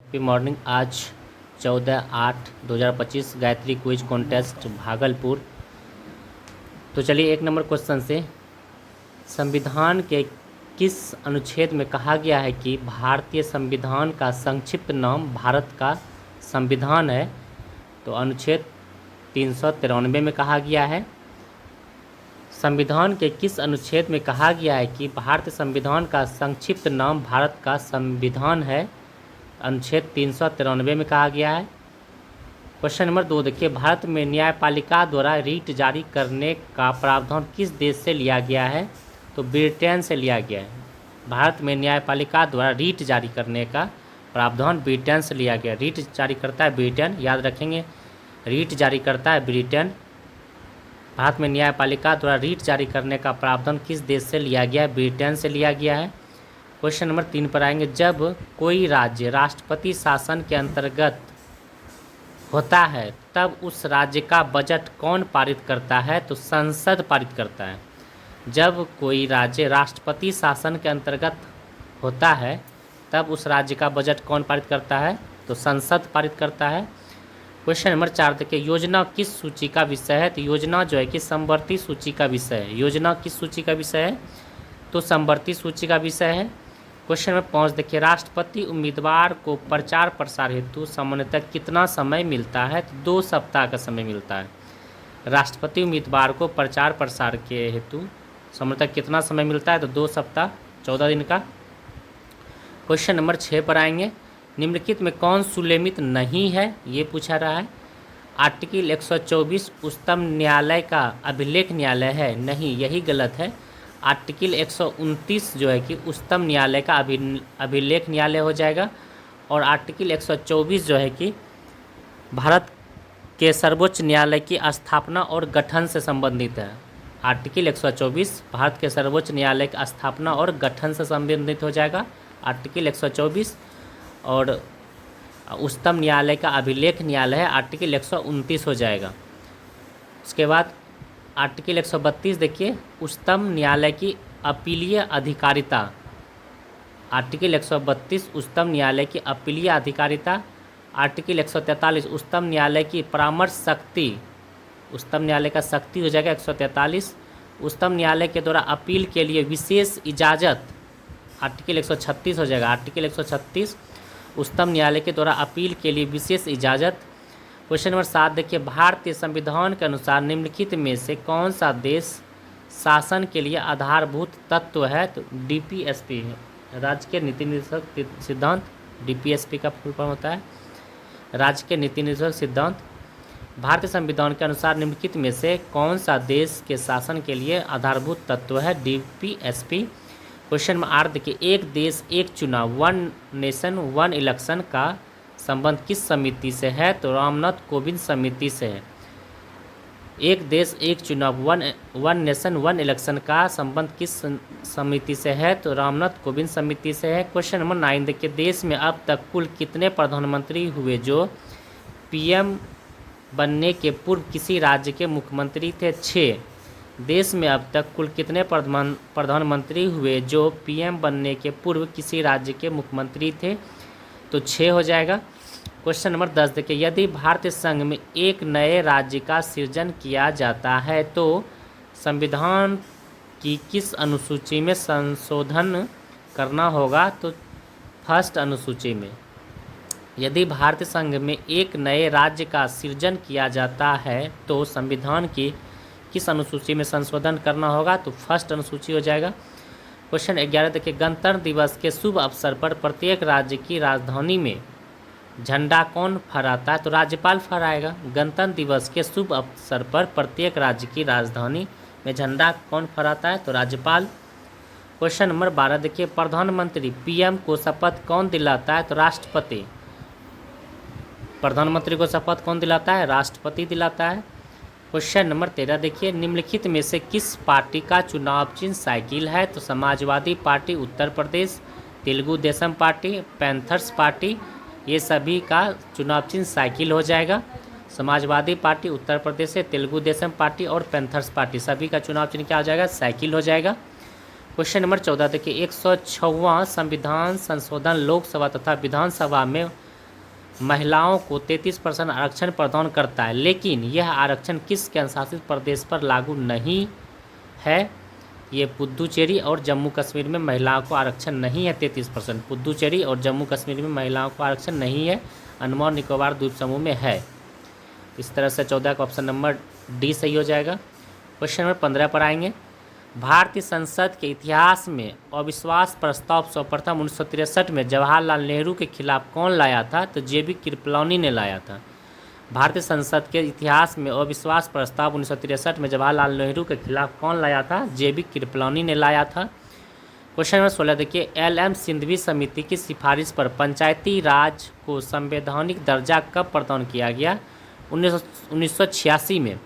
Happy morning. आज 14/8/2025 Gayatri quiz contest Bhagalpur. तो चलिए 1 नंबर क्वेश्चन से, संविधान के किस अनुच्छेद में कहा गया है कि भारतीय संविधान का संक्षिप्त नाम भारत का संविधान है? तो अनुच्छेद 393 में कहा गया है। संविधान के किस अनुच्छेद में कहा गया है कि भारतीय संविधान का संक्षिप्त नाम भारत का संविधान है? अनुच्छेद 393 में कहा गया है। क्वेश्चन नंबर 2 देखिए, भारत में न्यायपालिका द्वारा रीट जारी करने का प्रावधान किस देश से लिया गया है? तो ब्रिटेन से लिया गया है। भारत में न्यायपालिका द्वारा रीट जारी करने का प्रावधान ब्रिटेन से लिया गया। रीट जारी करता है ब्रिटेन, याद रखेंगे, रीट जारी करता है ब्रिटेन। भारत में न्यायपालिका द्वारा रीट जारी करने का प्रावधान किस देश से लिया गया है? ब्रिटेन से लिया गया है। क्वेश्चन नंबर 3 पर आएंगे, जब कोई राज्य राष्ट्रपति शासन के अंतर्गत होता है तब उस राज्य का बजट कौन पारित करता है? तो संसद पारित करता है। जब कोई राज्य राष्ट्रपति शासन के अंतर्गत होता है तब उस राज्य का बजट कौन पारित करता है? तो संसद पारित करता है। क्वेश्चन नंबर 4 देखिए, योजना किस सूची का विषय है? तो योजना जो है कि समवर्ती सूची का विषय है। योजना किस सूची का विषय है? तो समवर्ती सूची का विषय है। क्वेश्चन नंबर 5 देखिए, राष्ट्रपति उम्मीदवार को प्रचार प्रसार हेतु सामान्यतः कितना समय मिलता है? तो 2 सप्ताह का समय मिलता है। राष्ट्रपति उम्मीदवार को प्रचार प्रसार के हेतु सामान्यतः कितना समय मिलता है? तो 2 सप्ताह 14 दिन का। क्वेश्चन नंबर 6 पर आएंगे, निम्नलिखित में कौन सुलेमित नहीं है? ये पूछा रहा है। आर्टिकल 124 उच्चतम न्यायालय का अभिलेख न्यायालय है? नहीं, यही गलत है। आर्टिकल 129 जो है कि उच्चतम न्यायालय का अभिलेख न्यायालय हो जाएगा। और आर्टिकल 124 जो है कि भारत के सर्वोच्च न्यायालय की स्थापना और गठन से संबंधित है। आर्टिकल 124 भारत के सर्वोच्च न्यायालय की स्थापना और गठन से संबंधित हो जाएगा, आर्टिकल 124। और उच्चतम न्यायालय का अभिलेख न्यायालय है, आर्टिकल 129 हो जाएगा। उसके बाद आर्टिकल 132 देखिए, उच्चतम न्यायालय की अपीलीय अधिकारिता। आर्टिकल 132 उच्चतम न्यायालय की अपीलीय अधिकारिता। आर्टिकल 143 उच्चतम न्यायालय की परामर्श शक्ति। उच्चतम न्यायालय का शक्ति हो जाएगा 143। उच्चतम न्यायालय के द्वारा अपील के लिए विशेष इजाज़त, आर्टिकल 136 हो जाएगा। आर्टिकल 136 उच्चतम न्यायालय के द्वारा अपील के लिए विशेष इजाज़त। क्वेश्चन नंबर 7 देखिए, भारतीय संविधान के अनुसार निम्नलिखित में से कौन सा देश शासन के लिए आधारभूत तत्व है? तो डीपीएसपी है, राज्य के नीति निर्देशक सिद्धांत। डीपीएसपी का फुल फॉर्म होता है राज्य के नीति निर्देशक सिद्धांत। भारतीय संविधान के अनुसार निम्नलिखित में से कौन सा देश के शासन के लिए आधारभूत तत्व है? डीपीएसपी। क्वेश्चन नंबर 8 देखिए, एक देश एक चुनाव, वन नेशन वन इलेक्शन का संबंध किस समिति से है? तो रामनाथ कोविंद समिति से है। एक देश एक चुनाव, वन नेशन वन इलेक्शन का संबंध किस समिति से है? तो रामनाथ कोविंद समिति से है। क्वेश्चन नंबर 9 देखिए, देश में अब तक कुल कितने प्रधानमंत्री हुए जो पीएम बनने के पूर्व किसी राज्य के मुख्यमंत्री थे? 6। देश में अब तक कुल कितने प्रधानमंत्री हुए जो पीएम बनने के पूर्व किसी राज्य के मुख्यमंत्री थे? तो 6 हो जाएगा। क्वेश्चन नंबर 10 देखिए, यदि भारतीय संघ में एक नए राज्य का सृजन किया जाता है तो संविधान की किस अनुसूची में संशोधन करना होगा? तो फर्स्ट अनुसूची में। यदि भारतीय संघ में एक नए राज्य का सृजन किया जाता है तो संविधान की किस अनुसूची में संशोधन करना होगा? तो फर्स्ट अनुसूची हो जाएगा। क्वेश्चन 11 देखिए, गणतंत्र दिवस के शुभ अवसर पर प्रत्येक राज्य की राजधानी में झंडा कौन फहराता है? तो राज्यपाल फहराएगा। गणतंत्र दिवस के शुभ अवसर पर प्रत्येक राज्य की राजधानी में झंडा कौन फहराता है? तो राज्यपाल। क्वेश्चन नंबर 12 देखिए, प्रधानमंत्री पीएम को शपथ कौन दिलाता है? तो राष्ट्रपति। प्रधानमंत्री को शपथ कौन दिलाता है? राष्ट्रपति दिलाता है। क्वेश्चन नंबर 13 देखिए, निम्नलिखित में से किस पार्टी का चुनाव चिन्ह साइकिल है? तो Samajwadi party Uttar Pradesh, Telugu Desam party, Panthers party, ये सभी का चुनाव चिन्ह साइकिल हो जाएगा। समाजवादी पार्टी उत्तर प्रदेश से, तेलुगु देशम पार्टी और पैंथर्स पार्टी सभी का चुनाव चिन्ह क्या हो जाएगा? साइकिल हो जाएगा। क्वेश्चन नंबर 14 देखिए, 106वां संविधान संशोधन लोकसभा तथा विधानसभा में महिलाओं को 33% आरक्षण प्रदान करता है, लेकिन यह आरक्षण किस केंद्रशासित प्रदेश पर लागू नहीं है? ये पुद्दुचेरी और जम्मू कश्मीर में महिलाओं को आरक्षण नहीं है 33%। पुद्दुचेरी और जम्मू कश्मीर में महिलाओं को आरक्षण नहीं है, अंडमान निकोबार द्वीप समूह में है। इस तरह से 14 का ऑप्शन नंबर डी सही हो जाएगा। क्वेश्चन नंबर 15 पर आएंगे। भारतीय संसद के इतिहास में अविश्वास प्रस्ताव सर्वप्रथम 1963 में जवाहरलाल नेहरू के खिलाफ कौन लाया था? तो जेबी कृपलानी ने लाया था। भारतीय संसद के इतिहास में अविश्वास प्रस्ताव 1963 में जवाहरलाल नेहरू के खिलाफ कौन लाया था? जेबी कृपलानी ने लाया था। क्वेश्चन नंबर 16 देखिए, एल.एम. सिंघवी समिति की सिफारिश पर पंचायती राज को संवैधानिक दर्जा कब प्रदान किया गया? 1986 में।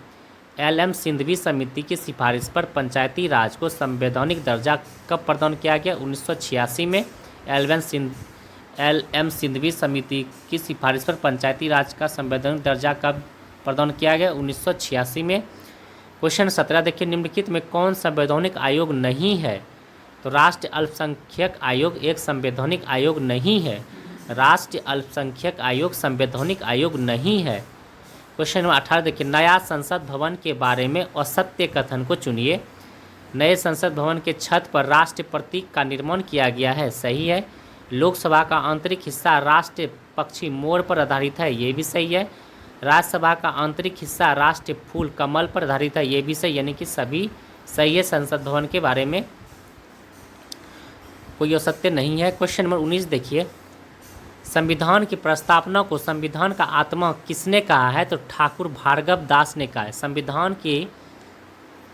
एल.एम. सिंघवी समिति की सिफारिश पर पंचायती राज को संवैधानिक दर्जा कब प्रदान किया गया? 1986 में। एल.एम. सिंघवी समिति की सिफारिश पर पंचायती राज का संवैधानिक दर्जा कब प्रदान किया गया? 1986 में। क्वेश्चन 17 देखिए, निम्नलिखित में कौन संवैधानिक आयोग नहीं है? तो राष्ट्रीय अल्पसंख्यक आयोग एक संवैधानिक आयोग नहीं है। राष्ट्रीय अल्पसंख्यक आयोग संवैधानिक आयोग नहीं है। क्वेश्चन नंबर 18 देखिए, नया संसद भवन के बारे में असत्य कथन को चुनिए। नए संसद भवन के छत पर राष्ट्रीय प्रतीक का निर्माण किया गया है, सही है। लोकसभा का आंतरिक हिस्सा राष्ट्रीय पक्षी मोर पर आधारित है, ये भी सही है। राज्यसभा का आंतरिक हिस्सा राष्ट्रीय फूल कमल पर आधारित है, ये भी सही, यानी कि सभी सही है। संसद भवन के बारे में कोई असत्य नहीं है। क्वेश्चन नंबर 19 देखिए, संविधान की प्रस्तावना को संविधान का आत्मा किसने कहा है? तो ठाकुर भार्गव दास ने कहा है। संविधान की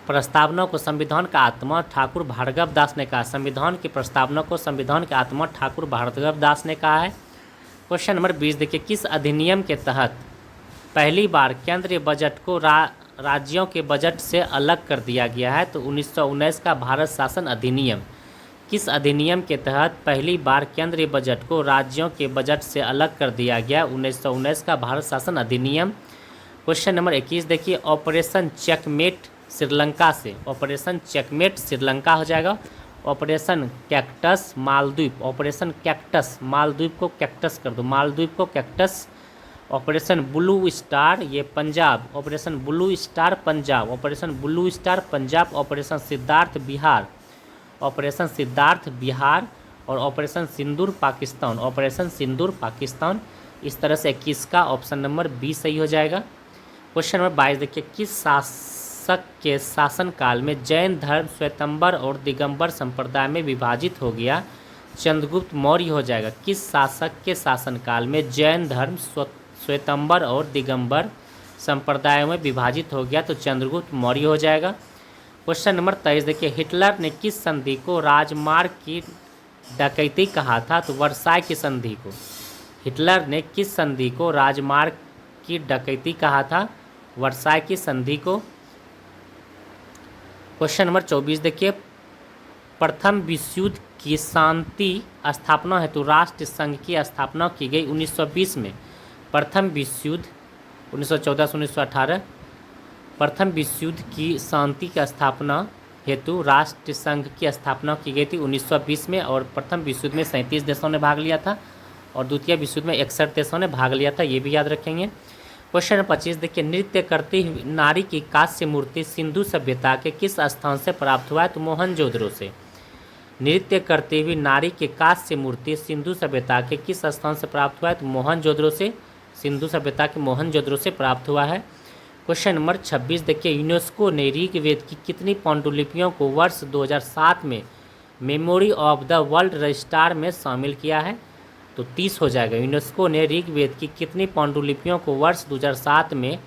प्रस्तावना को संविधान का आत्मा ठाकुर भार्गव दास ने कहा। संविधान की प्रस्तावना को संविधान के आत्मा ठाकुर भार्गव दास ने कहा है। क्वेश्चन नंबर 20 देखिए, किस अधिनियम के तहत पहली बार केंद्रीय बजट को राज्यों के बजट से अलग कर दिया गया है? तो 1919 का भारत शासन अधिनियम। किस अधिनियम के तहत पहली बार केंद्रीय बजट को राज्यों के बजट से अलग कर दिया गया? 1919 का भारत शासन अधिनियम। क्वेश्चन नंबर 21 देखिए, ऑपरेशन चेकमेट श्रीलंका से, ऑपरेशन चेकमेट श्रीलंका हो जाएगा। Operation cactus Maldives, operation cactus Maldives को कैक्टस कर दो, मालदीव को कैक्टस। ऑपरेशन ब्लू स्टार ये Punjab, operation blue star Punjab, operation blue star Punjab. Operation Siddharth Bihar, operation Siddharth Bihar. और ऑपरेशन सिंदूर पाकिस्तान, ऑपरेशन सिंदूर पाकिस्तान। इस तरह से 21 का ऑप्शन नंबर बी सही हो जाएगा। क्वेश्चन नंबर 22 देखिए, किस शासक के शासनकाल में जैन धर्म श्वेतंबर और दिगंबर संप्रदाय में विभाजित हो गया? चंद्रगुप्त मौर्य हो जाएगा। किस शासक के शासनकाल में जैन धर्म श्वेतंबर और दिगंबर संप्रदायों में विभाजित हो गया? तो चंद्रगुप्त मौर्य हो जाएगा। क्वेश्चन नंबर 23 देखिए, हिटलर ने किस संधि को राजमार्ग की डकैती कहा था? तो वर्साय की संधि को। हिटलर ने किस संधि को राजमार्ग की डकैती कहा था? वर्साय की संधि को। क्वेश्चन नंबर 24 देखिए, प्रथम विश्व युद्ध की शांति स्थापना हेतु राष्ट्रीय संघ की स्थापना की गई 1920 में। प्रथम विश्व युद्ध 1914 से 1918, प्रथम विश्व युद्ध की शांति की स्थापना हेतु राष्ट्रीय संघ की स्थापना की गई थी 1920 में। और प्रथम विश्व युद्ध में 37 देशों ने भाग लिया था और द्वितीय विश्व युद्ध में 61 देशों ने भाग लिया था, ये भी याद रखेंगे। क्वेश्चन 25 देखिए, नृत्य करती हुई नारी की कांस्य मूर्ति सिंधु सभ्यता के किस स्थान से प्राप्त हुआ है? तो मोहनजोदड़ो से। नृत्य करती हुई नारी की कांस्य मूर्ति सिंधु सभ्यता के किस स्थान से प्राप्त हुआ है? तो मोहनजोदड़ो से, सिंधु सभ्यता के मोहनजोदड़ो से प्राप्त हुआ है। क्वेश्चन नंबर 26 देखिए, यूनेस्को ने ऋग्वेद की कितनी पांडुलिपियों को वर्ष 2007 में memory of the world register में शामिल किया है? तो 30 हो जाएगा। यूनेस्को ने ऋग्वेद की कितनी पांडुलिपियों को वर्ष 2007 में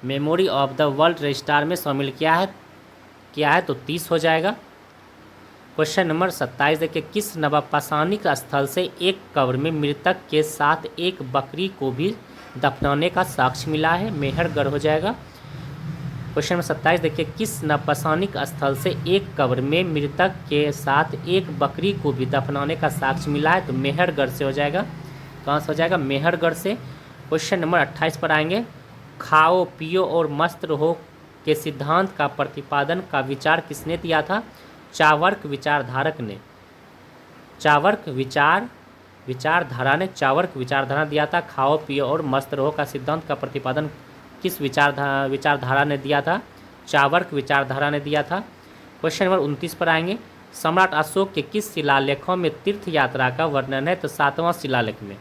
memory of the world register में शामिल किया है? तो 30 हो जाएगा। क्वेश्चन नंबर 27 देखिए, किस नवपाषाणिक स्थल से एक कब्र में मृतक के साथ एक बकरी को भी दफनाने का साक्ष्य मिला है? मेहरगढ़ हो जाएगा। क्वेश्चन नंबर 27 देखिए, किस नवपाषाणिक स्थल से एक कब्र में मृतक के साथ एक बकरी को भी दफनाने का साक्ष्य मिला है? तो मेहरगढ़ से हो जाएगा। कहाँ से हो जाएगा? मेहरगढ़ से। क्वेश्चन नंबर 28 पर आएंगे, खाओ पियो और मस्त रहो के सिद्धांत का प्रतिपादन का विचार किसने दिया था? चार्वाक विचारधारक ने। चार्वाक विचार विचारधारा ने चाणक्य विचारधारा दिया था। खाओ पियो और मस्त रहो का सिद्धांत का प्रतिपादन किस विचारधारा ने दिया था? चाणक्य विचारधारा ने दिया था। क्वेश्चन नंबर 29 पर आएंगे। सम्राट अशोक के किस शिलालेखों में तीर्थ यात्रा का वर्णन है? तो 7वां शिलालेख में।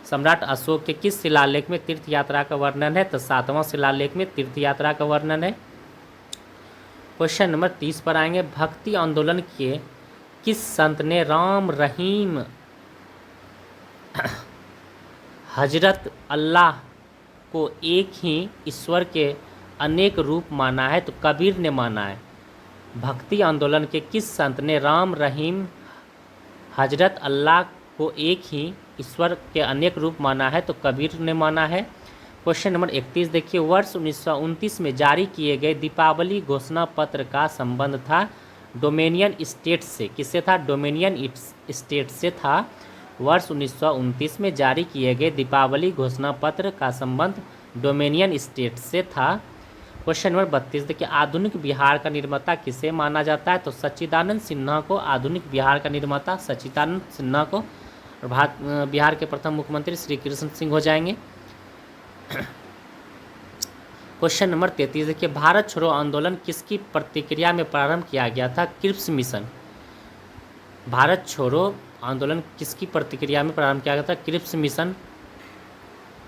सम्राट अशोक के किस शिलालेख में तीर्थ यात्रा का वर्णन है? तो 7वां शिलालेख में तीर्थ यात्रा का वर्णन है। क्वेश्चन नंबर 30 पर आएंगे। भक्ति आंदोलन के किस संत ने राम रहीम हजरत अल्लाह को एक ही ईश्वर के अनेक रूप माना है? तो कबीर ने माना है। भक्ति आंदोलन के किस संत ने राम रहीम हजरत अल्लाह को एक ही ईश्वर के अनेक रूप माना है? तो कबीर ने माना है। क्वेश्चन नंबर 31 देखिए। वर्ष 1929 में जारी किए गए दीपावली घोषणा पत्र का संबंध था डोमिनियन स्टेट से। किससे था? डोमिनियन स्टेट से था। वर्ष 1929 में जारी किए गए दीपावली घोषणा पत्र का संबंध डोमिनियन स्टेट से था। क्वेश्चन नंबर 32 देखिए। आधुनिक बिहार का निर्माता किसे माना जाता है? तो सच्चिदानंद सिन्हा को आधुनिक बिहार का निर्माता सच्चिदानंद सिन्हा को। और बिहार के प्रथम मुख्यमंत्री श्री कृष्ण सिंह हो जाएंगे। क्वेश्चन नंबर 33 देखिए। भारत छोड़ो आंदोलन किसकी प्रतिक्रिया में प्रारंभ किया गया था? Cripps mission. भारत छोड़ो आंदोलन किसकी प्रतिक्रिया में प्रारंभ किया गया था? Cripps mission.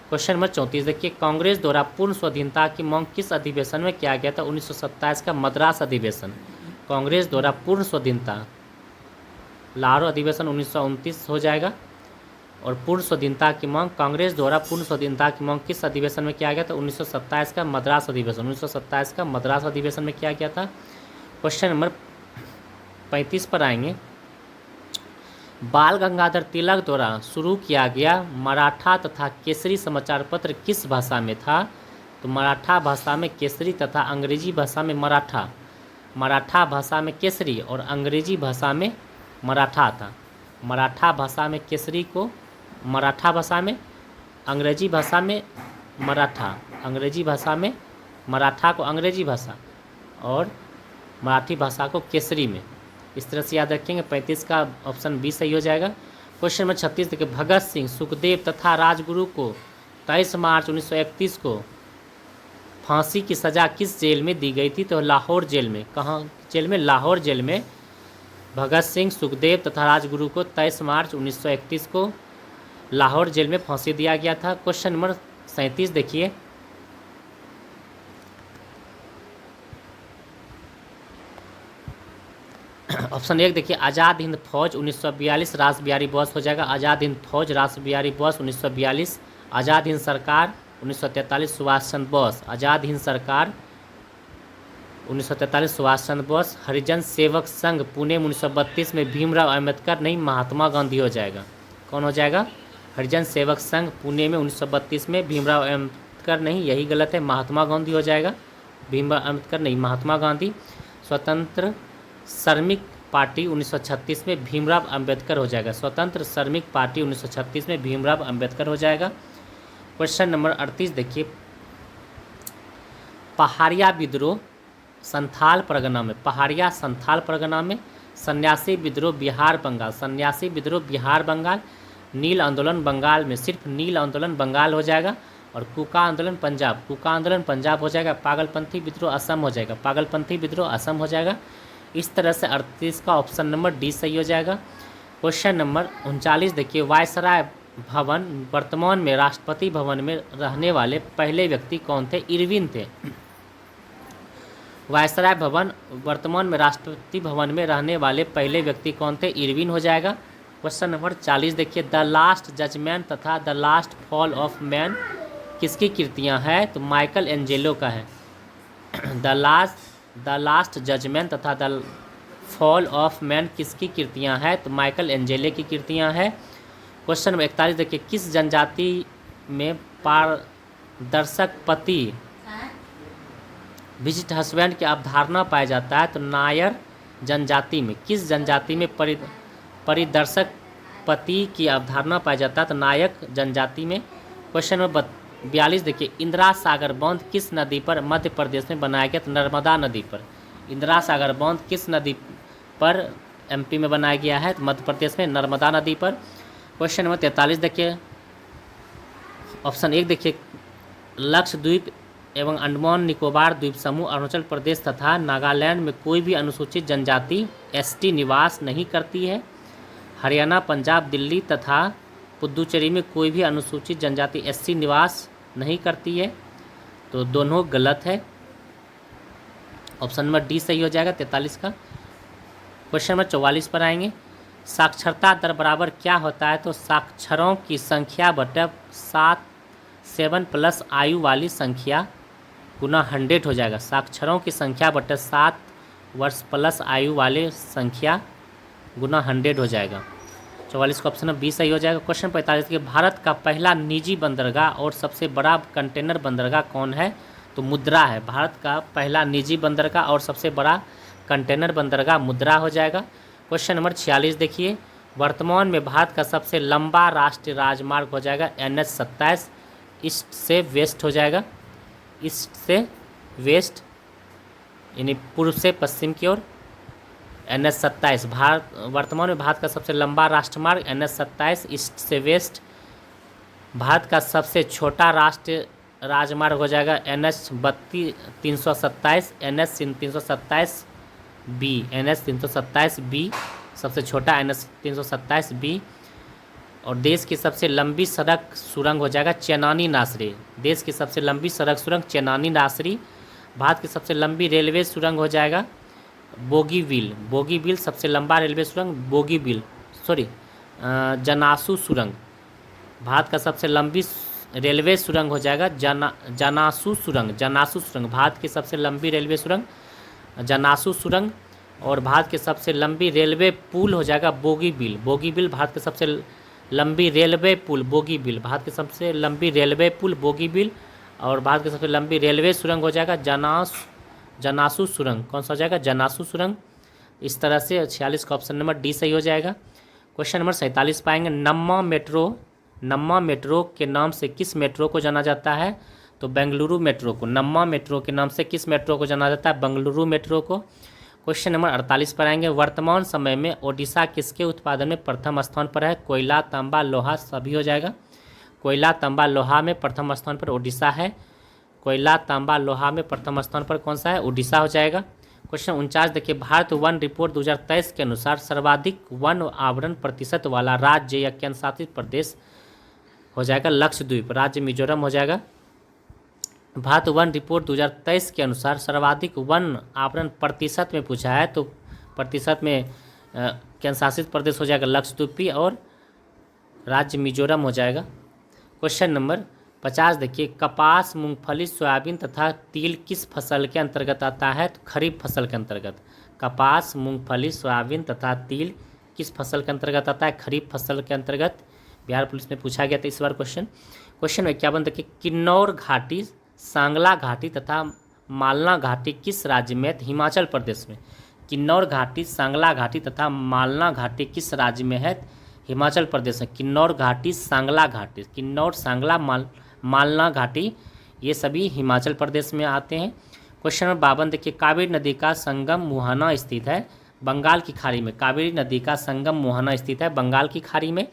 क्वेश्चन नंबर 34 देखिए। कांग्रेस द्वारा पूर्ण स्वाधीनता की मांग किस अधिवेशन में किया गया था? 1927 का मद्रास अधिवेशन। कांग्रेस द्वारा पूर्ण स्वाधीनता, लाहौर अधिवेशन 1929 हो जाएगा। और पूर्ण स्वाधीनता की मांग, कांग्रेस द्वारा पूर्ण स्वाधीनता की मांग किस अधिवेशन में किया गया था? 1927 का मद्रास अधिवेशन। 1927 का मद्रास अधिवेशन में किया गया था। क्वेश्चन नंबर 35 पर आएंगे। बाल गंगाधर तिलक द्वारा शुरू किया गया मराठा तथा केसरी समाचार पत्र किस भाषा में था? तो मराठा भाषा में केसरी तथा अंग्रेजी भाषा में मराठा। मराठा भाषा में केसरी और अंग्रेजी भाषा में मराठा था। मराठा भाषा में केसरी को मराठा भाषा में, अंग्रेजी भाषा में मराठा, अंग्रेजी भाषा में मराठा को अंग्रेजी भाषा और मराठी भाषा को केसरी में। इस तरह से याद रखेंगे। 35 का ऑप्शन बी सही हो जाएगा। क्वेश्चन नंबर 36 देखिए। भगत सिंह, सुखदेव तथा राजगुरु को 23 मार्च 1931 को फांसी की सज़ा किस जेल में दी गई थी? तो लाहौर जेल में। कहाँ जेल में? लाहौर जेल में भगत सिंह, सुखदेव तथा राजगुरु को 23 मार्च 1931 को लाहौर जेल में फांसी दिया गया था। क्वेश्चन नंबर 37 देखिए। ऑप्शन 1 देखिए। आज़ाद हिंद फौज 1942 रास बिहारी बोस हो जाएगा। आज़ाद हिंद फौज रास बिहारी बोस 1942। आज़ाद हिंद सरकार 1943 सुभाष चंद्र बोस। आज़ाद हिंद सरकार 1943 सुभाष चंद्र बोस। हरिजन सेवक संघ पुणे 1932 में भीमराव अंबेडकर नहीं महात्मा गांधी हो जाएगा। कौन हो जाएगा? हरिजन सेवक संघ पुणे में 1932 में भीमराव अंबेडकर नहीं, यही गलत है, महात्मा गांधी हो जाएगा। भीमराव अंबेडकर नहीं, महात्मा गांधी। स्वतंत्र श्रमिक पार्टी 1936 में भीमराव अंबेडकर हो जाएगा। स्वतंत्र श्रमिक पार्टी 1936 में भीमराव अंबेडकर हो जाएगा। क्वेश्चन नंबर 38 देखिए। पहाड़िया विद्रोह संथाल परगना में, पहाड़िया संथाल परगना में। सन्यासी विद्रोह बिहार बंगाल, सन्यासी विद्रोह बिहार बंगाल। नील आंदोलन बंगाल में, सिर्फ नील आंदोलन बंगाल हो जाएगा। और कुका आंदोलन पंजाब, कुका आंदोलन पंजाब हो जाएगा। पागलपंथी विद्रोह असम हो जाएगा, पागलपंथी विद्रोह असम हो जाएगा। इस तरह से 38 का ऑप्शन नंबर डी सही हो जाएगा। क्वेश्चन नंबर 39 देखिए। वायसराय भवन वर्तमान में राष्ट्रपति भवन में रहने वाले पहले व्यक्ति कौन थे? इरविन थे। वायसराय भवन वर्तमान में राष्ट्रपति भवन में रहने वाले पहले व्यक्ति कौन थे? इरविन हो जाएगा। क्वेश्चन नंबर 40 देखिए। द लास्ट जजमेंट तथा the last fall of man किसकी कृतियां हैं? तो माइकल एंजेलो का है। द लास्ट जजमेंट तथा द फॉल ऑफ मैन किसकी कृतियां हैं? तो माइकल एंजेलो की कृतियां हैं। क्वेश्चन नंबर 41 देखिए। किस जनजाति में पारदर्शक पति विजिट हस्बैंड की अवधारणा पाया जाता है? तो नायर जनजाति में। किस जनजाति में परिदर्शक पति की अवधारणा पाया जाता है? तो नायक जनजाति में। क्वेश्चन नंबर 42 देखिए। इंदिरा सागर बांध किस नदी पर मध्य प्रदेश में बनाया गया? तो नर्मदा नदी पर। इंदिरा सागर बांध किस नदी पर एमपी में बनाया गया है? तो मध्य प्रदेश में नर्मदा नदी पर। क्वेश्चन नंबर 43 देखिए, ऑप्शन 1 देखिए, लक्षद्वीप एवं अंडमान निकोबार द्वीप समूह, अरुणाचल प्रदेश तथा नागालैंड में कोई भी अनुसूचित जनजाति एसटी निवास नहीं करती है। हरियाणा, पंजाब, दिल्ली तथा पुदुचेरी में कोई भी अनुसूचित जनजाति एससी निवास नहीं करती है। तो दोनों गलत है। ऑप्शन नंबर डी सही हो जाएगा 43 का। क्वेश्चन नंबर 44 पर आएंगे, साक्षरता दर बराबर क्या होता है? तो साक्षरों की संख्या बटे 7 आयु वाली संख्या गुना 100 हो जाएगा। साक्षरों की संख्या बटे 7 वर्ष प्लस आयु वाले संख्या गुना 100 हो जाएगा। 44 का ऑप्शन बी सही हो जाएगा। क्वेश्चन 45 के, भारत का पहला निजी बंदरगाह और सबसे बड़ा कंटेनर बंदरगाह कौन है? तो मुद्रा है। भारत का पहला निजी बंदरगाह और सबसे बड़ा कंटेनर बंदरगाह मुद्रा हो जाएगा। क्वेश्चन नंबर 46 देखिए, वर्तमान में भारत का सबसे लंबा राष्ट्रीय राजमार्ग हो जाएगा NH-27, ईस्ट से वेस्ट हो जाएगा। ईस्ट से वेस्ट यानी पूर्व से पश्चिम की ओर NH-27 भारत, वर्तमान में भारत का सबसे लंबा राष्ट्रमार्ग NH-27 ईस्ट से वेस्ट। भारत का सबसे छोटा राष्ट्रीय राजमार्ग हो जाएगा NH-327 NH-327B सबसे छोटा NH-327B। और देश की सबसे लंबी सड़क सुरंग हो जाएगा चेनानी नासरी। देश की सबसे लंबी सड़क सुरंग चेनानी नासरी। भारत की सबसे लंबी रेलवे सुरंग हो जाएगा बोगीबील सबसे लंबा रेलवे सुरंग जनासू सुरंग। भारत का सबसे लंबी रेलवे सुरंग हो जाएगा जनासू सुरंग। भारत की सबसे लंबी रेलवे सुरंग जनासू सुरंग। और भारत की सबसे लंबी रेलवे पुल हो जाएगा बोगीबील। भारत के सबसे लंबी रेलवे पुल बोगीबील। भारत की सबसे लंबी रेलवे पुल बोगीबील। और भारत की सबसे लंबी रेलवे सुरंग हो जाएगा जनासू सुरंग। कौन सा हो जाएगा? जनासू सुरंग। इस तरह से 46 का ऑप्शन नंबर डी सही हो जाएगा। क्वेश्चन नंबर 47 पाएंगे, नम्मा मेट्रो के नाम से किस मेट्रो को जाना जाता है? तो बेंगलुरु मेट्रो को। नम्मा मेट्रो के नाम से किस मेट्रो को जाना जाता है? बेंगलुरु मेट्रो को। क्वेश्चन नंबर 48 पर आएंगे, वर्तमान समय में ओडिशा किसके उत्पादन में प्रथम स्थान पर है? कोयला, तांबा, लोहा सभी हो जाएगा। कोयला, तांबा, लोहा में प्रथम स्थान पर ओडिशा है। कोयला, तांबा, लोहा में प्रथम स्थान पर कौन सा है? ओडिशा हो जाएगा। क्वेश्चन 49 देखिए, भारत वन रिपोर्ट 2023 के अनुसार सर्वाधिक वन आवरण प्रतिशत वाला राज्य या केंद्र शासित प्रदेश हो जाएगा लक्षद्वीप। राज्य मिजोरम हो जाएगा। भारत वन रिपोर्ट 2023 के अनुसार सर्वाधिक वन आवरण प्रतिशत में पूछा है, तो प्रतिशत में केंद्र शासित प्रदेश हो जाएगा लक्षद्वीप और राज्य मिजोरम हो जाएगा। क्वेश्चन नंबर 50 देखिए, कपास, मूंगफली, सोयाबीन तथा तिल किस फसल के अंतर्गत आता है? तो खरीफ फसल के अंतर्गत। कपास, मूंगफली, सोयाबीन तथा तिल किस फसल के अंतर्गत आता है? खरीफ फसल के अंतर्गत। बिहार पुलिस में पूछा गया था इस बार क्वेश्चन। क्वेश्चन 51 देखिए, किन्नौर घाटी, सांगला घाटी तथा मालना घाटी किस राज्य में है? हिमाचल प्रदेश में। किन्नौर घाटी, सांगला घाटी तथा मालना घाटी किस राज्य में है? हिमाचल प्रदेश में। किन्नौर घाटी, सांगला घाटी, किन्नौर, सांगला, मालना घाटी ये सभी हिमाचल प्रदेश में आते हैं। क्वेश्चन नंबर 52 देखिए, कावेरी नदी का संगम मुहाना स्थित है बंगाल की खाड़ी में। कावेरी नदी का संगम मुहाना स्थित है बंगाल की खाड़ी में।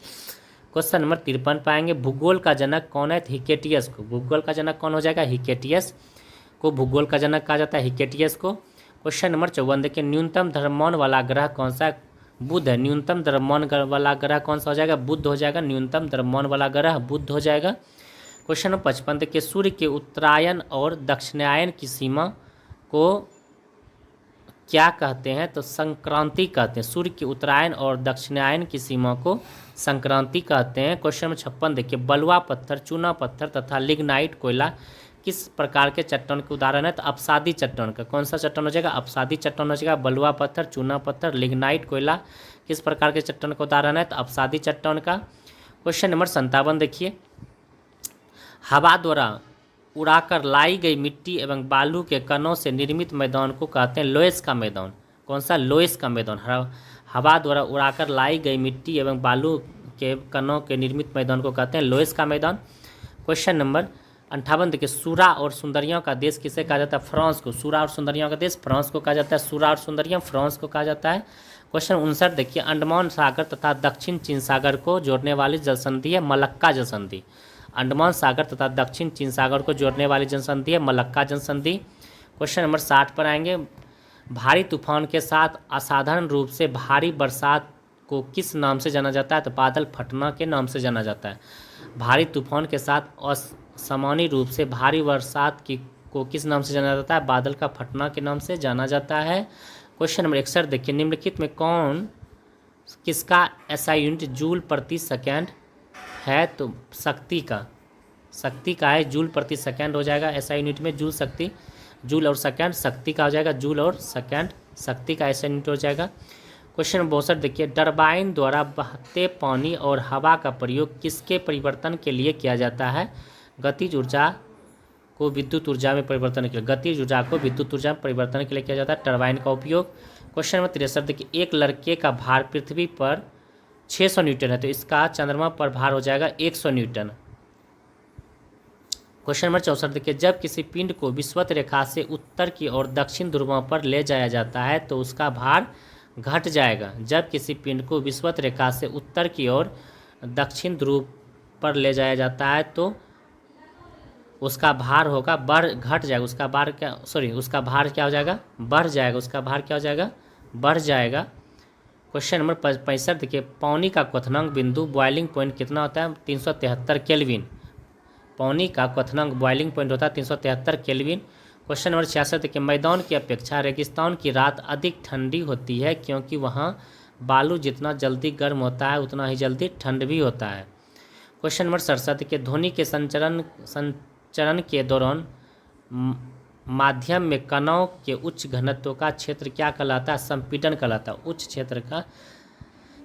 क्वेश्चन नंबर 53 पाएंगे, भूगोल का जनक कौन है? हिकेटियस को। भूगोल का जनक कौन हो जाएगा? हिकेटियस को भूगोल का जनक कहा जाता है, हिकेटियस को। क्वेश्चन नंबर 54 देखिए, न्यूनतम द्रव्यमान वाला ग्रह कौन सा है? बुध है। न्यूनतम द्रव्यमान वाला ग्रह कौन सा हो जाएगा? बुध हो जाएगा। न्यूनतम द्रव्यमान वाला ग्रह बुध हो जाएगा। क्वेश्चन नंबर 55 देखिए, सूर्य के उत्तरायण और दक्षिणायन की सीमा को क्या कहते हैं? तो संक्रांति कहते हैं। सूर्य के उत्तरायण और दक्षिणायन की सीमा को संक्रांति कहते हैं। क्वेश्चन नंबर 56 देखिए, बलुआ पत्थर, चूना पत्थर तथा लिग्नाइट कोयला किस प्रकार के चट्टान के उदाहरण है? तो अपसादी चट्टान का। कौन सा चट्टान हो जाएगा? अपसादी चट्टान हो जाएगा। बलुआ पत्थर, चूना पत्थर, लिग्नाइट कोयला किस प्रकार के चट्टान का उदाहरण है? तो अपसादी चट्टान का। क्वेश्चन नंबर 57 देखिए, हवा द्वारा उड़ाकर लाई गई मिट्टी एवं बालू के कणों से निर्मित मैदान को कहते हैं लोएस का मैदान। कौन सा? लोएस का मैदान। हवा द्वारा उड़ाकर लाई गई मिट्टी एवं बालू के कणों के निर्मित मैदान को कहते हैं लोएस का मैदान। क्वेश्चन नंबर 58 देखिए, सूरा और सुंदरियों का देश किसे कहा जाता है? फ्रांस को। सूरा और सुंदरियों का देश फ्रांस को कहा जाता है। सूरा और सुंदरियाँ फ्रांस को कहा जाता है। क्वेश्चन 59 देखिए, अंडमान सागर तथा दक्षिण चीन सागर को जोड़ने वाली जलसंधि है मलक्का जलसंधि। अंडमान सागर तथा दक्षिण चीन सागर को जोड़ने वाली जलसंधि है मलक्का जलसंधि। क्वेश्चन नंबर 60 पर आएंगे, भारी तूफान के साथ असाधारण रूप से भारी बरसात को किस नाम से जाना जाता है? तो बादल फटना के नाम से जाना जाता है। भारी तूफान के साथ असामान्य रूप से भारी बरसात की को किस नाम से जाना जाता है? बादल का फटना के नाम से जाना जाता है। क्वेश्चन नंबर 61 देखिए, निम्नलिखित में कौन किसका एसआई यूनिट जूल प्रति सेकेंड है? तो शक्ति का है, जूल प्रति सेकेंड हो जाएगा एसआई यूनिट में। जूल शक्ति, जूल और सेकेंड, शक्ति का हो जाएगा जूल और सेकेंड, शक्ति का एसआई यूनिट हो जाएगा। क्वेश्चन नंबर 62 देखिए, टरबाइन द्वारा बहते पानी और हवा का प्रयोग किसके परिवर्तन के लिए किया जाता है? गतिज ऊर्जा को विद्युत ऊर्जा में परिवर्तन के लिए, गतिज ऊर्जा को विद्युत ऊर्जा में परिवर्तन के लिए किया जाता है टरबाइन का उपयोग। क्वेश्चन नंबर 63 देखिए, एक लड़के का भार पृथ्वी पर 600 न्यूटन है, तो इसका चंद्रमा पर भार हो जाएगा 100 न्यूटन। क्वेश्चन नंबर 64 देखिए, जब किसी पिंड को विषुवत रेखा से उत्तर की ओर दक्षिण ध्रुवों पर ले जाया जाता है तो उसका भार घट जाएगा। जब किसी पिंड को विषुवत रेखा से उत्तर की ओर दक्षिण ध्रुव पर ले जाया जाता है तो उसका भार होगा घट जाएगा, उसका भार क्या हो जाएगा? बढ़ जाएगा, उसका भार क्या हो जाएगा? बढ़ जाएगा। क्वेश्चन नंबर 65 देखिए, पानी का क्वथनांक बिंदु बॉइलिंग पॉइंट कितना होता है? 373 केल्विन। पानी का क्वथनांक बॉइलिंग पॉइंट होता है 373 केल्विन। क्वेश्चन नंबर 66 देखिए, मैदान की अपेक्षा रेगिस्तान की रात अधिक ठंडी होती है क्योंकि वहाँ बालू जितना जल्दी गर्म होता है उतना ही जल्दी ठंड भी होता है। क्वेश्चन नंबर 67 देखिए, ध्वनि के संचरण के दौरान माध्यम में कणों के उच्च घनत्व का क्षेत्र क्या कहलाता है? संपीड़न कहलाता है। उच्च क्षेत्र का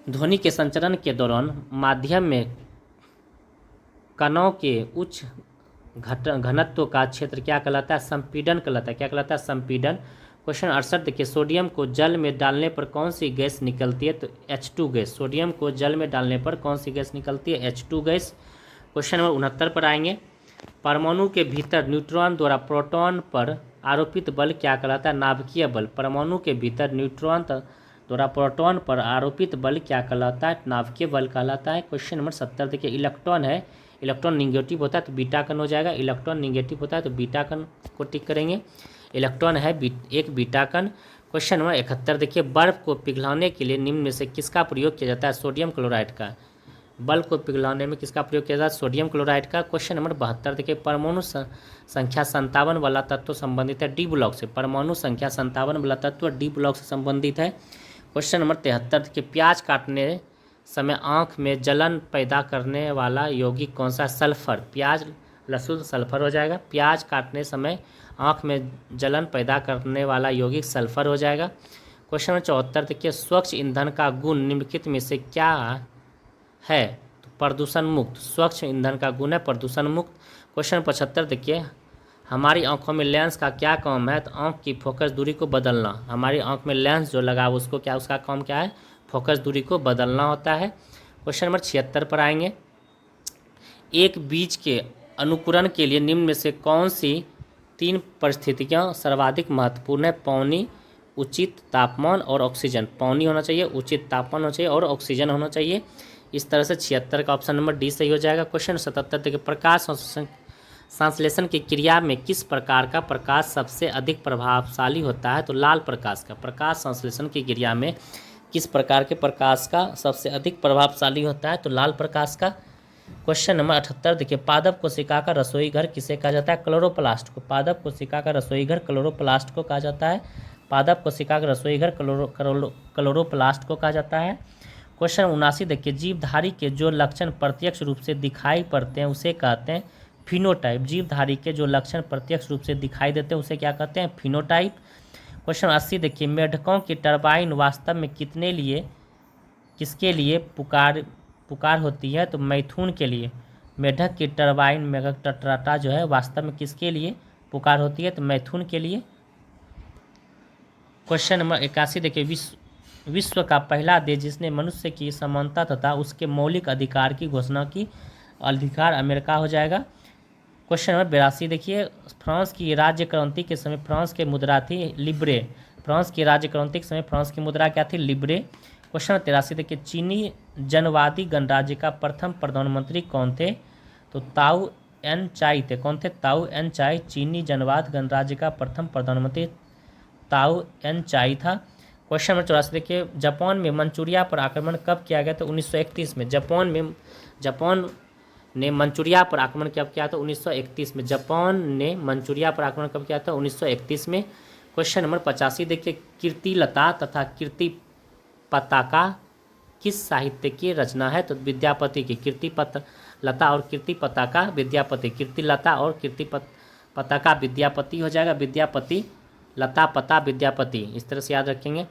ध्वनि के संचरण के दौरान माध्यम में कणों के उच्च घनत्व का क्षेत्र क्या कहलाता है? संपीड़न कहलाता है। क्या कहलाता है? संपीड़न। क्वेश्चन 68 देखिए, सोडियम को जल में डालने पर कौन सी गैस निकलती है? तो H2 गैस। सोडियम को जल में डालने पर कौन सी गैस निकलती है? H2 gas. क्वेश्चन नंबर 69 पर आएंगे, परमाणु के भीतर न्यूट्रॉन द्वारा प्रोटॉन पर आरोपित बल क्या कहलाता है? नाभिकीय बल। परमाणु के भीतर न्यूट्रॉन द्वारा प्रोटॉन पर आरोपित बल क्या कहलाता है? नाभिकीय बल कहलाता है। क्वेश्चन नंबर 70 देखिए, इलेक्ट्रॉन है, इलेक्ट्रॉन निगेटिव होता है तो बीटा कण हो जाएगा। इलेक्ट्रॉन निगेटिव होता है तो बीटा कण को टिक करेंगे। इलेक्ट्रॉन है एक बीटा कण। क्वेश्चन नंबर 71 देखिए, बर्फ को पिघलाने के लिए निम्न में से किसका प्रयोग किया जाता है? सोडियम क्लोराइड का। बल्ब को पिघलाने में किसका प्रयोग किया जाता है? सोडियम क्लोराइड का। क्वेश्चन नंबर 72 देखिए, परमाणु संख्या 57 वाला तत्व संबंधित है डी ब्लॉक से। परमाणु संख्या 57 वाला तत्व डी ब्लॉक से संबंधित है। क्वेश्चन नंबर 73 देखिए, प्याज काटने समय आँख में जलन पैदा करने वाला यौगिक कौन सा? सल्फर। प्याज लहसुन सल्फर हो जाएगा। प्याज काटने समय आँख में जलन पैदा करने वाला यौगिक सल्फर हो जाएगा। क्वेश्चन नंबर 74 देखिए, स्वच्छ ईंधन का गुण निम्नलिखित में से क्या है? तो प्रदूषण मुक्त। स्वच्छ ईंधन का गुण है प्रदूषण मुक्त। क्वेश्चन 75 देखिए, हमारी आंखों में लेंस का क्या काम है? तो आंख की फोकस दूरी को बदलना। हमारी आंख में लेंस जो लगा उसको क्या, उसका काम क्या है? फोकस दूरी को बदलना होता है। क्वेश्चन नंबर 76 पर आएंगे, एक बीज के अनुकूलन के लिए निम्न में से कौन सी 3 परिस्थितियाँ सर्वाधिक महत्वपूर्ण है? पानी, उचित तापमान और ऑक्सीजन। पानी होना चाहिए, उचित तापमान होना चाहिए और ऑक्सीजन होना चाहिए। इस तरह से 76 का ऑप्शन नंबर डी सही हो जाएगा। क्वेश्चन 77 देखिए, प्रकाश संश्लेषण की क्रिया में किस प्रकार का प्रकाश सबसे अधिक प्रभावशाली होता है? तो लाल प्रकाश का। प्रकाश संश्लेषण की क्रिया में किस प्रकार के प्रकाश का सबसे अधिक प्रभावशाली होता है? तो लाल प्रकाश का। क्वेश्चन नंबर 78 देखिए, पादप कोशिका का रसोई घर किसे कहा जाता है? क्लोरोप्लास्ट को। पादप कोशिका का रसोई घर क्लोरोप्लास्ट को कहा जाता है। पादप कोशिका का रसोई घर क्लोरोप्लास्ट को कहा जाता है। क्वेश्चन 79 देखिए, जीवधारी के जो लक्षण प्रत्यक्ष रूप से दिखाई पड़ते हैं उसे कहते हैं फिनोटाइप। जीवधारी के जो लक्षण प्रत्यक्ष रूप से दिखाई देते हैं उसे क्या कहते हैं? फिनोटाइप। क्वेश्चन 80 देखिए, मेढकों की टरबाइन वास्तव में किसके लिए पुकार होती है? तो मैथुन के लिए। मेढक की टरबाइन मेगाटेट्राटा जो है वास्तव में किसके लिए पुकार होती है? तो मैथुन के लिए। क्वेश्चन नंबर 81 देखिए, विश्व का पहला देश जिसने मनुष्य की समानता तथा उसके मौलिक अधिकार की घोषणा की, अधिकार अमेरिका हो जाएगा। क्वेश्चन नंबर 82 देखिए, फ्रांस की राज्य क्रांति के समय फ्रांस के मुद्रा थी लिब्रे। फ्रांस की राज्यक्रांति के समय फ्रांस की मुद्रा क्या थी? लिब्रे। क्वेश्चन 83 देखिए, चीनी जनवादी गणराज्य का प्रथम प्रधानमंत्री कौन थे? तो ताऊ एन चाई थे। कौन थे? ताऊ एन चाई। चीनी जनवाद गणराज्य का प्रथम प्रधानमंत्री ताऊ एन चाई था। क्वेश्चन नंबर 84 देखिए, जापान में मंचूरिया पर आक्रमण कब किया गया? तो 1931 में। जापान ने मंचूरिया पर आक्रमण कब किया था? 1931 में। जापान ने मंचूरिया पर आक्रमण कब किया था? 1931 में। क्वेश्चन नंबर 85 देखिए, कीर्तिलता तथा कीर्ति पताका किस साहित्य की रचना है? तो विद्यापति की। लता और कीर्ति पताका विद्यापति। कीर्तिलता और कीर्ति पताका विद्यापति हो जाएगा। विद्यापति, लता, पता, विद्यापति, इस तरह से याद रखेंगे।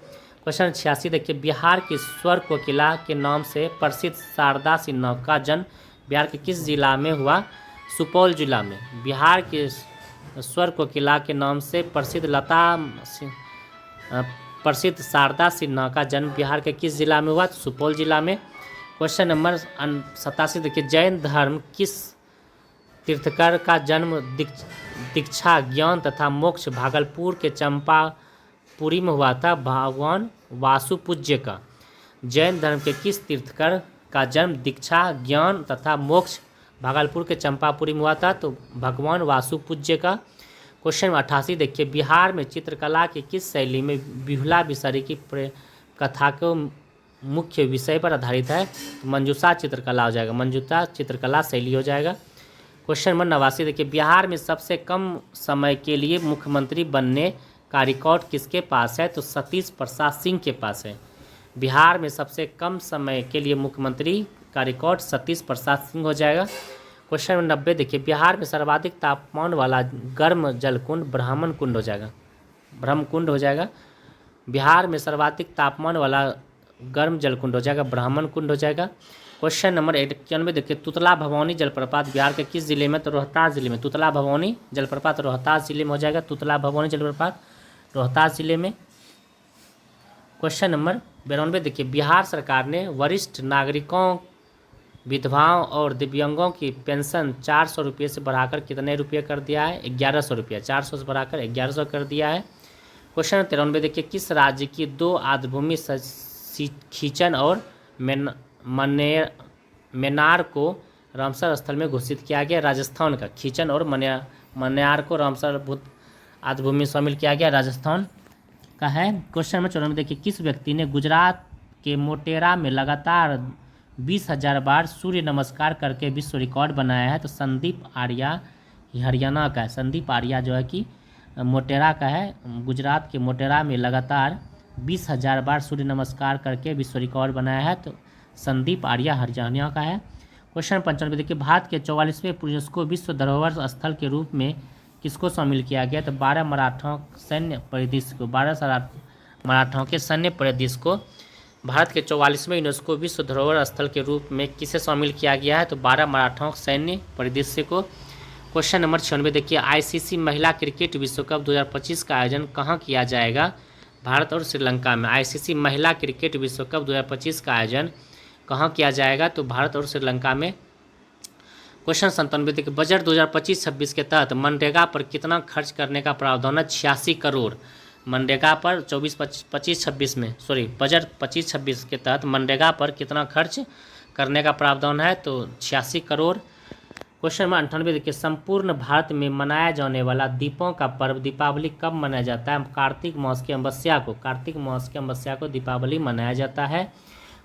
क्वेश्चन 86 देखिए, बिहार की स्वर कोकिला के नाम से प्रसिद्ध शारदा सिन्हा का जन्म बिहार के किस जिला में हुआ? सुपौल जिला में। बिहार के स्वर कोकिला के नाम से प्रसिद्ध शारदा सिन्हा का जन्म बिहार के किस जिला में हुआ? तो सुपौल जिला में। क्वेश्चन नंबर 87 देखिए, जैन धर्म किस तीर्थकर का जन्म दीक्षा, ज्ञान तथा मोक्ष भागलपुर के चंपापुरी में हुआ था? भगवान वासुपूज्य का। जैन धर्म के किस तीर्थकर का जन्म दीक्षा, ज्ञान तथा मोक्ष भागलपुर के चंपापुरी में हुआ था? तो भगवान वासुपूज्य का। क्वेश्चन 88 देखिए, बिहार में चित्रकला की किस शैली में बिहुला बिसरी की कथा को मुख्य विषय पर आधारित है? तो मंजूषा चित्रकला हो जाएगा। मंजूषा चित्रकला शैली हो जाएगा। क्वेश्चन नंबर 89 देखिए, बिहार में सबसे कम समय के लिए मुख्यमंत्री बनने का रिकॉर्ड किसके पास है? तो सतीश प्रसाद सिंह के पास है। बिहार में सबसे कम समय के लिए मुख्यमंत्री का रिकॉर्ड सतीश प्रसाद सिंह हो जाएगा। क्वेश्चन नंबर 90 देखिए, बिहार में सर्वाधिक तापमान वाला गर्म जलकुंड ब्राह्मण कुंड हो जाएगा। ब्रह्मकुंड हो जाएगा। बिहार में सर्वाधिक तापमान वाला गर्म जलकुंड हो जाएगा, ब्राह्मण कुंड हो जाएगा। क्वेश्चन नंबर 91 देखिए, तुतला भवानी जलप्रपात बिहार के किस जिले में? तो रोहतास जिले में। तुतला भवानी जलप्रपात रोहतास जिले में हो जाएगा। तुतला भवानी जलप्रपात रोहतास जिले में। क्वेश्चन नंबर 92 देखिए, बिहार सरकार ने वरिष्ठ नागरिकों, विधवाओं और दिव्यांगों की पेंशन 400 रुपये से बढ़ाकर कितने रुपये कर दिया है? 1100 रुपये। 400 से बढ़ाकर 1100 कर दिया है। क्वेश्चन 93 देखिए, किस राज्य की 2 आर्द्रभूमि खींचन और मन्नार को रामसर स्थल में घोषित किया गया? राजस्थान का। खींचन और मन्नार को रामसर आर्द्रभूमि में शामिल किया गया, राजस्थान का है। क्वेश्चन नंबर 94 देखिए, किस व्यक्ति ने गुजरात के मोटेरा में लगातार 20,000 बार सूर्य नमस्कार करके विश्व रिकॉर्ड बनाया है? तो संदीप आर्या, हरियाणा का है। संदीप आर्या जो है कि मोटेरा का है। गुजरात के मोटेरा में लगातार 20,000 बार सूर्य नमस्कार करके विश्व रिकॉर्ड बनाया है। तो संदीप आर्या हरियाणा का है। क्वेश्चन 95 देखिए, भारत के 44वें यूनेस्को विश्व धरोहर स्थल के रूप में किसको शामिल किया गया? तो 12 मराठों सैन्य परिदृश्य को। 12 मराठों के सैन्य परिदृश्य को भारत के 44वें यूनेस्को विश्व धरोहर स्थल के रूप में किसे शामिल किया गया है? तो 12 मराठों सैन्य परिदृश्य को। क्वेश्चन नंबर 96 देखिए, आईसीसी महिला क्रिकेट विश्व कप 2025 का आयोजन कहाँ किया जाएगा? भारत और श्रीलंका में। आईसीसी महिला क्रिकेट विश्व कप 2025 का आयोजन कहाँ किया जाएगा? तो भारत और श्रीलंका में। क्वेश्चन 97 देखिए, बजट 2025-26 के तहत मनरेगा पर कितना खर्च करने का प्रावधान है? 86 करोड़। मनरेगा पर 25-26 में बजट 25-26 के तहत मनरेगा पर कितना खर्च करने का प्रावधान है? तो 86 करोड़। क्वेश्चन नंबर 98 देखिए, संपूर्ण भारत में मनाया जाने वाला दीपों का पर्व दीपावली कब मनाया जाता है? कार्तिक मास की अमावस्या को। कार्तिक मास की अमावस्या को दीपावली मनाया जाता है।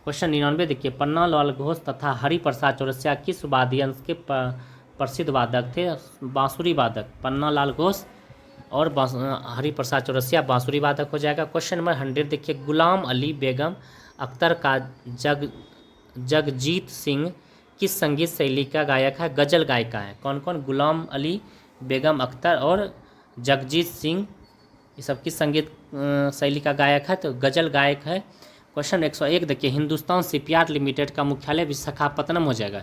क्वेश्चन 99 देखिए, पन्नालाल घोष तथा हरिप्रसाद चौरसिया किस वाद्य यंत्र के प्रसिद्ध वादक थे? बांसुरी वादक। पन्नालाल घोष और हरिप्रसाद चौरसिया बांसुरी वादक हो जाएगा। क्वेश्चन नंबर 100 देखिए, गुलाम अली बेगम अख्तर का जगजीत सिंह किस संगीत शैली का गायक है? गजल गायिका है। कौन कौन? गुलाम अली बेगम अख्तर और जगजीत सिंह, ये सब किस संगीत शैली का गायक है? तो गजल गायक है। क्वेश्चन 101 देखिए, हिंदुस्तान शिपयार्ड लिमिटेड का मुख्यालय विशाखापत्तनम हो जाएगा।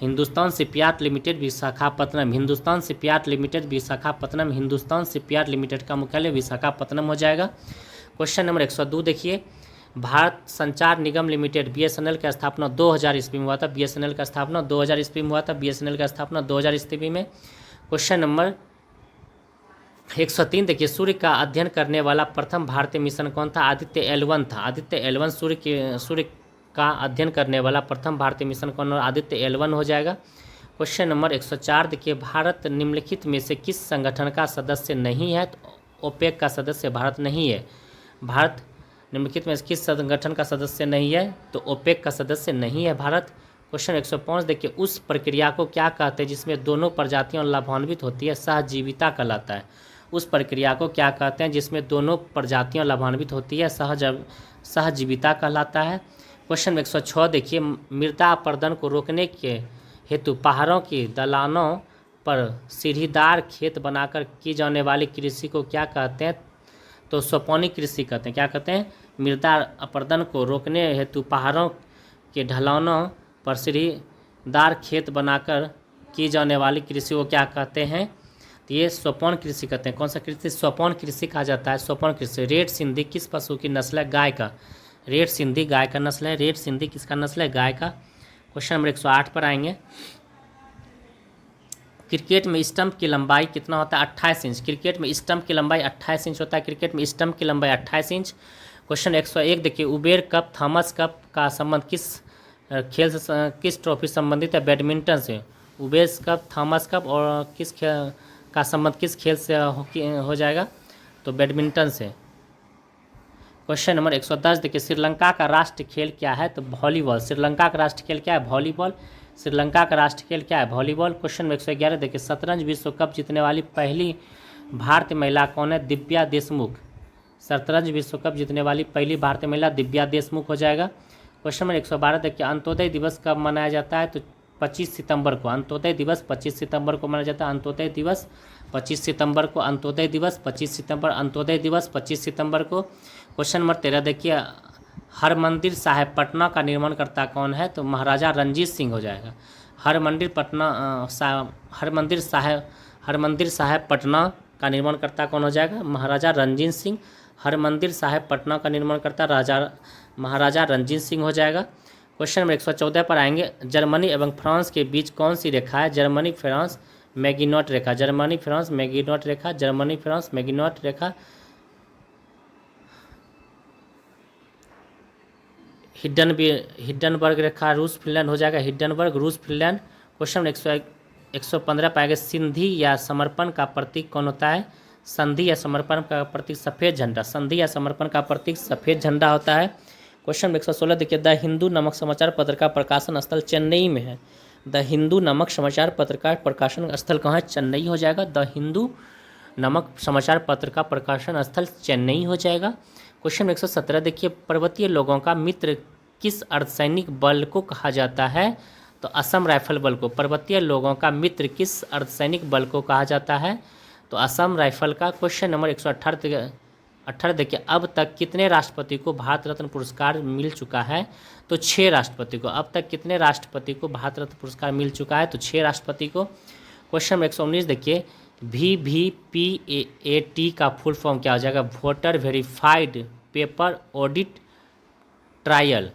Hindustan shipyard limited Visakhapatnam. Hindustan shipyard limited Visakhapatnam. Hindustan shipyard limited का मुख्यालय विशाखापत्तनम हो जाएगा। क्वेश्चन नंबर 102 देखिए, भारत संचार निगम लिमिटेड बीएसएनएल का स्थापना 2000 ईस्वी में हुआ था। बीएसएनएल का स्थापना 2000 ईस्वी में हुआ था। बीएसएनएल का स्थापना 2000 ईस्वी में। क्वेश्चन नंबर 103 देखिए, सूर्य का अध्ययन करने वाला प्रथम भारतीय मिशन कौन था? आदित्य L1 था। आदित्य L1 सूर्य का अध्ययन करने वाला प्रथम भारतीय मिशन कौन? और आदित्य L1 हो जाएगा। क्वेश्चन नंबर 104 देखिए, भारत निम्नलिखित में से किस संगठन का सदस्य नहीं है? तो ओपेक का सदस्य भारत नहीं है। भारत निम्नलिखित में से किस संगठन का सदस्य नहीं है? तो ओपेक का सदस्य नहीं है भारत। क्वेश्चन 105 देखिए, उस प्रक्रिया को क्या कहते हैं जिसमें दोनों प्रजातियां लाभान्वित होती है? सहजीविता कहलाता है। उस प्रक्रिया को क्या कहते हैं जिसमें दोनों प्रजातियां लाभान्वित होती है? सहजीविता कहलाता है। क्वेश्चन 106 देखिए, मृदा अपरदन को रोकने के हेतु पहाड़ों की ढलानों पर सीढ़ीदार खेत बनाकर की जाने वाली कृषि को क्या कहते हैं? तो सोपानी कृषि कहते हैं। क्या कहते हैं? मृदा अपरदन को रोकने हेतु पहाड़ों के ढलानों पर सीढ़ीदार खेत बनाकर की जाने वाली कृषि को क्या कहते हैं? तो ये सोपान कृषि कहते हैं। कौन सा कृषि? सोपान कृषि कहा जाता है, सोपान कृषि। रेड सिंधी किस पशु की नस्ल है? गाय का। रेड सिंधी गाय का नस्ल है। रेड सिंधी किसका नस्ल है? गाय का। क्वेश्चन नंबर 108 पर आएंगे। क्रिकेट में स्टंप की लंबाई कितना होता है? 28 इंच। क्रिकेट में स्टंप की लंबाई 28 इंच होता है। क्रिकेट में स्टंप की लंबाई 28 इंच। क्वेश्चन 101 देखिए, उबेर कप थॉमस कप का संबंध खेल से किस ट्रॉफी संबंधित है? बैडमिंटन से। उबेर कप, थॉमस कप और किस खेल का संबंध किस खेल से हो जाएगा? तो बैडमिंटन से। क्वेश्चन नंबर 110 देखिए, श्रीलंका का राष्ट्रीय खेल क्या है? तो वॉलीबॉल। श्रीलंका का राष्ट्रीय खेल क्या है? वॉलीबॉल। श्रीलंका का राष्ट्रीय खेल क्या है? वॉलीबॉल। क्वेश्चन नंबर 111 देखिए, शतरंज विश्व कप जीतने वाली पहली भारतीय महिला कौन है? दिव्या देशमुख। शतरंज विश्व कप जीतने वाली पहली भारतीय महिला दिव्या देशमुख हो जाएगा। क्वेश्चन नंबर 112 देखिए, अंत्योदय दिवस कब मनाया जाता है? तो 25 सितंबर को। अंत्योदय दिवस 25 सितंबर को मनाया जाता है। अंत्योदय दिवस 25 सितंबर को। अंत्योदय दिवस 25 सितंबर। अंत्योदय दिवस 25 सितंबर को। क्वेश्चन नंबर 13 देखिए, हरमंदिर साहिब पटना का निर्माणकर्ता कौन है? तो महाराजा रणजीत सिंह हो जाएगा। हरमंदिर साहिब पटना का निर्माणकर्ता कौन हो जाएगा? महाराजा रणजीत सिंह। हरमंदिर साहिब पटना का निर्माणकर्ता महाराजा रणजीत सिंह हो जाएगा। क्वेश्चन नंबर 114 पर आएंगे। जर्मनी एवं फ्रांस के बीच कौन सी रेखा है? जर्मनी फ्रांस मैगिनॉट रेखा। जर्मनी फ्रांस मैगिनॉट रेखा। जर्मनी फ्रांस मैगिनॉट रेखा। हिडनबर्ग रेखा रूस फिनलैंड हो जाएगा। हिडनबर्ग रूस फिनलैंड। क्वेश्चन 115 पाएंगे, संधि या समर्पण का प्रतीक कौन होता है? संधि या समर्पण का प्रतीक सफ़ेद झंडा। संधि या समर्पण का प्रतीक सफ़ेद झंडा होता है। क्वेश्चन 116 देखिए, द हिंदू नामक समाचार पत्र का प्रकाशन स्थल चेन्नई में है। द हिंदू नामक समाचार पत्र का प्रकाशन स्थल कहाँ है? चेन्नई हो जाएगा। द हिंदू नामक समाचार पत्र का प्रकाशन स्थल चेन्नई हो जाएगा। क्वेश्चन 117 देखिए, पर्वतीय लोगों का मित्र किस अर्धसैनिक बल को कहा जाता है? तो असम राइफल बल को। पर्वतीय लोगों का मित्र किस अर्धसैनिक बल को कहा जाता है? तो असम राइफल का। क्वेश्चन नंबर 118 देखिए, अब तक कितने राष्ट्रपति को भारत रत्न पुरस्कार मिल चुका है? तो 6 राष्ट्रपति को। अब तक कितने राष्ट्रपति को भारत रत्न पुरस्कार मिल चुका है? तो 6 राष्ट्रपति को। क्वेश्चन नंबर 119 देखिए, VVPAT का फुल फॉर्म क्या हो जाएगा? Voter verified paper audit trial.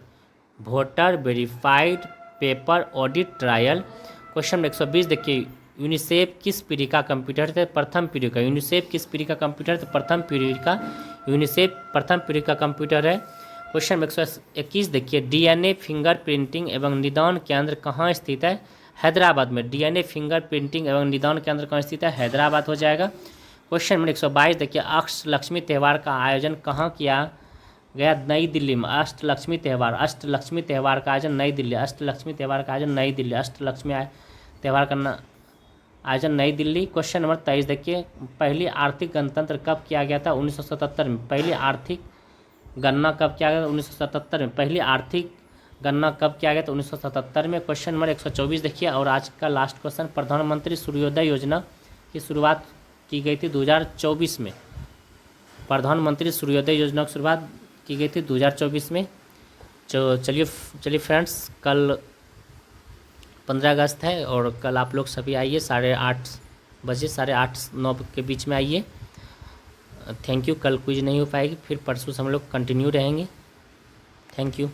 Voter verified paper audit trial. Question number 120 देखिए, यूनिसेफ किस पीढ़ी का कंप्यूटर थे? प्रथम पीढ़ी का। यूनिसेफ किस पीढ़ी का कंप्यूटर थे? प्रथम पीढ़ी का। यूनिसेफ प्रथम पीढ़ी का कंप्यूटर है। क्वेश्चन नंबर 121 देखिए, DNA फिंगर प्रिंटिंग एवं निदान केंद्र कहाँ स्थित है? हैदराबाद में। DNA फिंगर प्रिंटिंग एवं निदान केंद्र कहाँ स्थित है? हैदराबाद हो जाएगा। क्वेश्चन नंबर 122 देखिए, अष्टलक्ष्मी त्यौहार का आयोजन कहाँ किया गया? नई दिल्ली में। अष्टलक्ष्मी त्यौहार का आयोजन नई दिल्ली। अष्टलक्ष्मी त्यौहार का आयोजन नई दिल्ली। अष्टलक्ष्मी त्यौहार का आयोजन नई दिल्ली। क्वेश्चन नंबर 23 देखिए, पहली आर्थिक गणतंत्र कब किया गया था? 1977 में। पहली आर्थिक गणना कब किया गया था? 1977 में। पहली आर्थिक गणना कब किया गया था? 1977 में। क्वेश्चन नंबर 124 देखिए, और आज का लास्ट क्वेश्चन, प्रधानमंत्री सूर्योदय योजना की शुरुआत की गई थी 2024 में। प्रधानमंत्री सूर्योदय योजना की शुरुआत की गई थी 2024 में। चलिए फ्रेंड्स, कल 15 अगस्त है और कल आप लोग सभी आइए 8:30 बजे, 8:30-9 के बीच में आइए। Thank you. कल क्विज नहीं हो पाएगी, फिर परसों से हम लोग कंटिन्यू रहेंगे। Thank you.